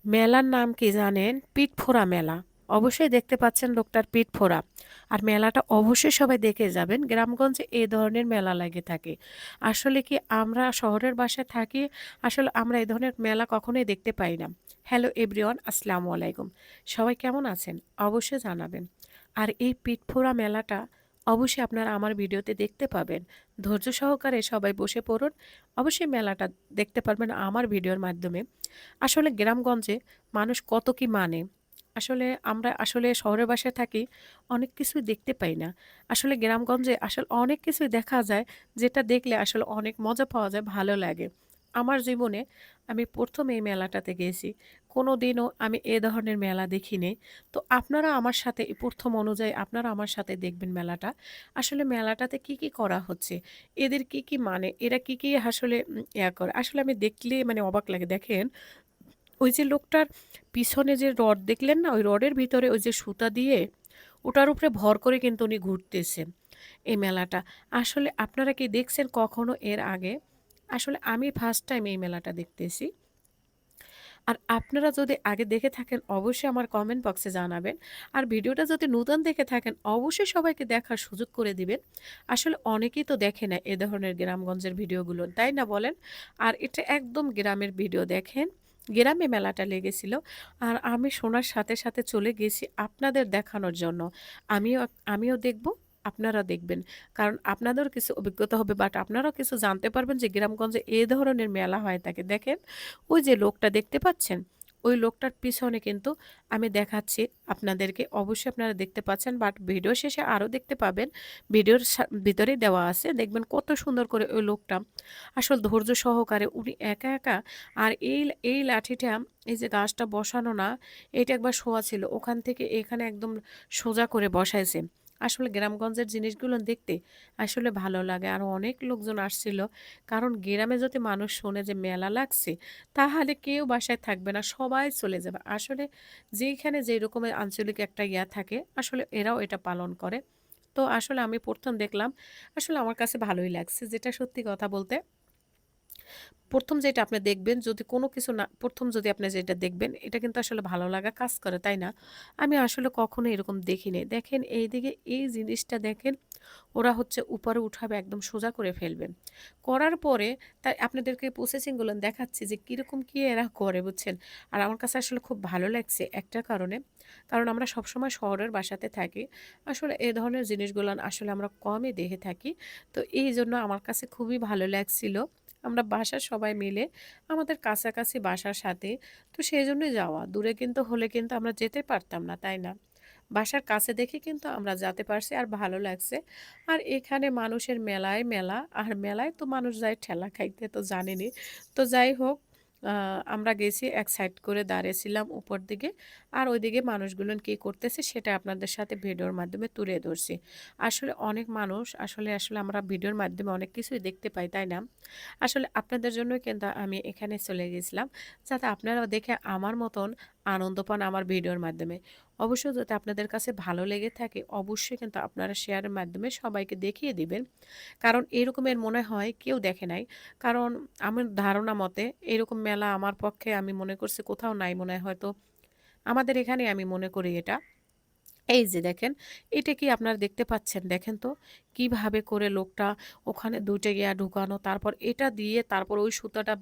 মেলার নাম কি জানেন? পিঠফোড়া মেলা। অবশ্যই দেখতে পাচ্ছেন লোকটার পিঠ ফোড়া। আর মেলাটা অবশ্যই সবাই দেখে যাবেন। গ্রামগঞ্জে এ ধরনের মেলা লাগে থাকে। আসলে কি আমরা শহরের বাসায় থাকি, আসলে আমরা এ ধরনের মেলা কখনোই দেখতে পাই না। হ্যালো এভরিওয়ান, আসসালামু আলাইকুম। সবাই কেমন আছেন? অবশ্যই জানাবেন। আর এই পিঠফোড়া মেলাটা অবশ্যই আপনারা আমার ভিডিওতে দেখতে পাবেন। ধৈর্য সহকারে সবাই বসে পড়ুন। অবশ্যই মেলাটা দেখতে পারবেন আমার ভিডিওর মাধ্যমে। আসলে গ্রামগঞ্জে মানুষ কত কি মানে। আমরা শহরের বাসায় থাকি, অনেক কিছুই দেখতে পাই না। আসলে গ্রামগঞ্জে অনেক কিছুই দেখা যায়, যেটা দেখলে আসলে অনেক মজা পাওয়া যায়, ভালো লাগে। আমার জীবনে আমি ১ম এই মেলাটাতে গিয়েছি। কোনোদিনও আমি এ ধরনের মেলা দেখিনি। তো আপনারা আমার সাথে এই ১ম অনুযায়ী আপনারা আমার সাথে দেখবেন মেলাটা। আসলে মেলাটাতে কি, কি করা হচ্ছে, এদের কি, কি মানে, এরা কি, কি আসলে ইয়া করে। আসলে আমি দেখলে মানে অবাক লাগে। দেখেন, ওই যে লোকটার পিছনে যে রড দেখলেন না? ওই রডের ভিতরে ওই যে সুতা দিয়ে ওটার উপরে ভর করে কিন্তু উনি ঘুরতেছেন এই মেলাটা। আসলে আপনারা কি দেখছেন কখনো এর আগে? আসলে আমি ফার্স্ট টাইম এই মেলাটা দেখতেছি। আর আপনারা যদি আগে দেখে থাকেন অবশ্যই আমার কমেন্ট বক্সে জানাবেন। আর ভিডিওটা যদি নতুন দেখে থাকেন অবশ্যই সবাইকে দেখার সুযোগ করে দিবেন। আসলে অনেকেই তো দেখে না এ ধরনের গ্রামগঞ্জের ভিডিওগুলো, তাই না বলেন? আর এটা একদম গ্রামের ভিডিও দেখেন। গ্রামে মেলাটা লেগেছিল। আর আমি শোনার সাথে, সাথে চলে গেছি আপনাদের দেখানোর জন্য। আমিও আমিও দেখব, আপনারা দেখবেন। কারণ আপনাদেরও কিছু অভিজ্ঞতা হবে, বাট আপনারাও কিছু জানতে পারবেন যে গ্রামগঞ্জে এ ধরনের মেলা হয়ে থাকে। দেখেন, ওই যে লোকটা দেখতে পাচ্ছেন? ওই লোকটার পিছনে কিন্তু আমি দেখাচ্ছি আপনাদেরকে। অবশ্যই আপনারা দেখতে পাচ্ছেন, বাট ভিডিও শেষে আরও দেখতে পাবেন। ভিডিওর ভিতরেই দেওয়া আছে। দেখবেন কত সুন্দর করে ওই লোকটা ধৈর্য সহকারে উনি একা, একা। আর এই লাঠিটা, এই যে গাছটা বসানো না, এটা একবার শোয়া ছিল। ওখান থেকে এখানে একদম সোজা করে বসাইছে। আসলে গ্রামগঞ্জের জিনিসগুলো দেখতে আসলে ভালো লাগে। আরো অনেক লোকজন আসছিল। কারণ গ্রামে যদি মানুষ শোনে যে মেলা লাগছে, তাহলে কেউ বাসায় থাকবে না, সবাই চলে যাবে। আসলে যেইখানে যেই রকমের আঞ্চলিক একটা ইয়া থাকে, আসলে এরাও এটা পালন করে। তো আসলে আমি ১ম দেখলাম, আসলে আমার কাছে ভালোই লাগছে, যেটা সত্যি কথা বলতে। ১ম যেটা আপনি দেখবেন, যদি কোনো কিছু না ১ম যদি আপনি যেটা দেখবেন, এটা কিন্তু আসলে ভালো লাগা কাজ করে, তাই না? আমি আসলে কখনো এরকম দেখিনি। দেখেন এইদিকে এই জিনিসটা দেখেন, ওরা হচ্ছে উপরে উঠাবে, একদম সোজা করে ফেলবে। করার পরে তাই আপনাদেরকে প্রসেসিং গুলো দেখাচ্ছি যে কিরকম কি এরা করে, বুঝছেন? আর আমার কাছে আসলে খুব ভালো লাগছে একটা কারণে। কারণ আমরা সবসময় শহরের বাসাতে থাকি। আসলে এ ধরনের জিনিসগুলান আসলে আমরা কমই দেখে থাকি। তো এইজন্য আমার কাছে খুবই ভালো লাগছিল। আমরা বাসার সবাই মিলে, আমাদের কাছাকাছি বাসার সাথে। তো সেজন্যই যাওয়া। দূরে কিন্তু হলে কিন্তু আমরা যেতে পারতাম না, তাই না? বাসার কাছে দেখে কিন্তু আমরা যেতে পারছি, আর ভালো লাগছে। আর এখানে মানুষের মেলায় মেলা, আর মেলায় তো মানুষ যায় ঠেলা খাইতে, তো জানেনই। তো যাই হোক, আ আমরা গেছি, এক সাইড করে দাঁড়িয়েছিলাম উপর দিকে। আর ওইদিকে মানুষগুলো কি করতেছে সেটা আপনাদের সাথে ভিডিওর মাধ্যমে তুলে ধরছি। আসলে অনেক মানুষ, আসলে আমরা ভিডিওর মাধ্যমে অনেক কিছুই দেখতে পাই, তাই না? আসলে আপনাদের জন্যই কিন্তু আমি এখানে চলে গেছিলাম, যাতে আপনারাও দেখে আমার মতন আনন্দ পান আমার ভিডিওর মাধ্যমে। অবশ্যই যদি আপনাদের কাছে ভালো লেগে থাকে, অবশ্যই কিন্তু আপনারা শেয়ারের মাধ্যমে সবাইকে দেখিয়ে দিবেন। কারণ এরকমের মনে হয় কেউ দেখে নাই। কারণ আমার ধারণা মতে এরকম মেলা আমার পক্ষে, আমি মনে করছি কোথাও নাই, মনে হয় হয়তো আমাদের এখানে, আমি মনে করি এটা। এই যে দেখেন, এটা কি আপনারা দেখতে পাচ্ছেন? দেখেন তো কিভাবে করে লোকটা ওখানে ২ টা ইয়া ঢুকানো, তারপর এটা দিয়ে তারপর ওই সুতাটা